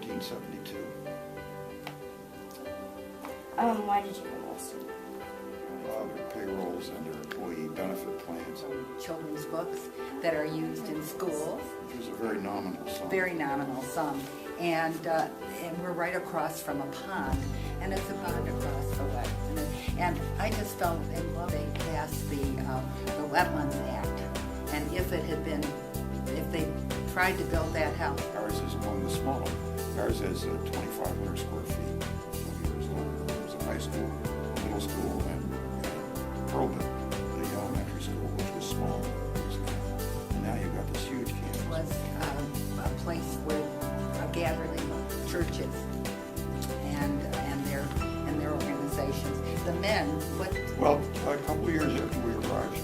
1972. Why did you enlist? Their payrolls and their employee benefit plans. Children's books that are used in schools. It was a very nominal sum. Very nominal sum. And we're right across from a pond, and it's a pond across the way. And I just felt in love they passed the Wetlands Act. And if they tried to build that house. Ours is among the smaller. Ours is 2,500 square feet. 20 years old. There's a high school, middle school, and Robin, the elementary school, which was small. And now you've got this huge campus. It was a place with a gathering of churches and their organizations. The men, Well, a couple of years after we arrived,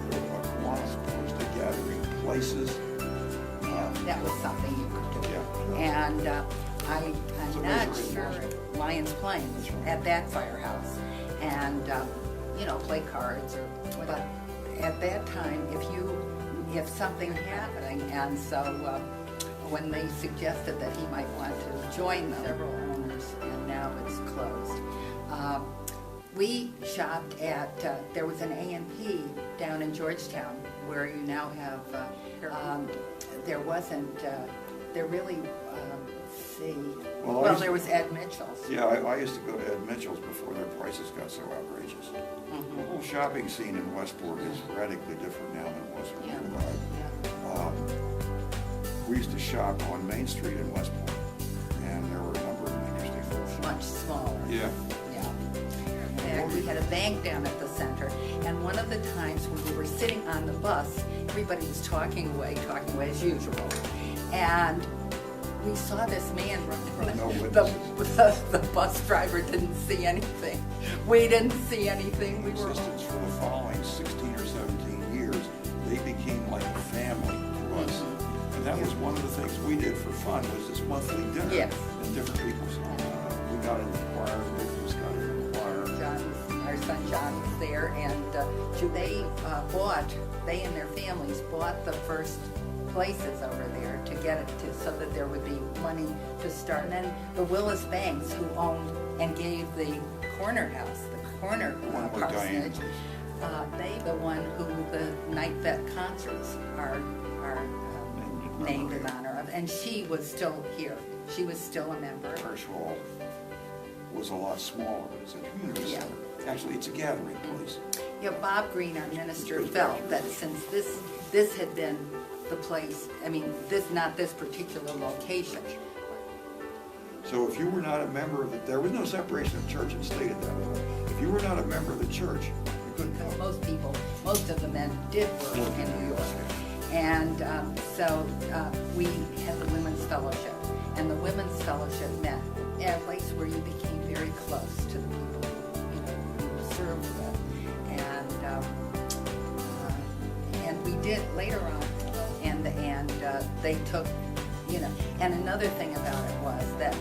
Kiwanis posed a gathering places. that was something you could do. Yeah. And I'm not sure Lions Plains at that firehouse, and play cards or whatever. But at that time, if something happening, and so when they suggested that he might want to join them, several owners, and now it's closed. We shopped at there was an A&P down in Georgetown where you now have. There wasn't. There really. Let's see. Well, there was Ed Mitchell's. Yeah, I used to go to Ed Mitchell's before their prices got so outrageous. Mm-hmm. The whole shopping scene in Westport is radically different now than it was when we arrived. We used to shop on Main Street in Westport, and there were a number of interesting things. Much smaller. Yeah. Yeah. We had a bank down at the center, and one of the times when we were sitting on the bus, everybody was talking away as usual, and we saw this man run the bus driver didn't see anything. We didn't see anything. We were existence for the following 16 or 17 years. They became like a family to us. And that was one of the things we did for fun, was this monthly dinner. Yes. And different people's we got in the choir, Rick was got in the choir. Our son John was there, and they and their families bought the first places over there to get it to, so that there would be money to start. And then the Willis Banks, who owned and gave the corner house, the corner parsonage, they the one who the Night Vet concerts are named in honor of, and she was still here. She was still a member. Church Hall was a lot smaller. It was a community center. Actually, it's a gathering place. Yeah, Bob Green, our minister, felt that since this had been the place, not this particular location. So if you were not a member of there was no separation of church and state at that level. If you were not a member of the church, you couldn't come. Most of the men did work in New York. And so we had the Women's Fellowship. And the Women's Fellowship met at a place where you became very close to the people you served with. And we did later on, and they took, and another thing about it was that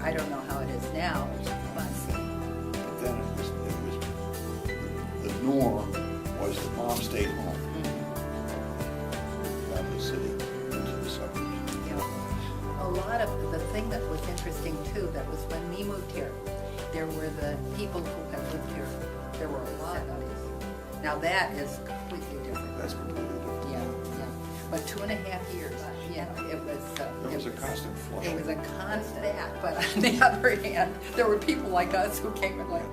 I don't know how it is now, but then it was the norm was the mom stayed home. Out of the city into the suburbs. A lot of the thing that was interesting too, that was when we moved here, there were the people who had lived here. There were a lot of these. Now that is completely different. That's completely different. Yeah. But 2.5 years, it was a constant flush. It was a constant act, but on the other hand, there were people like us who came and like,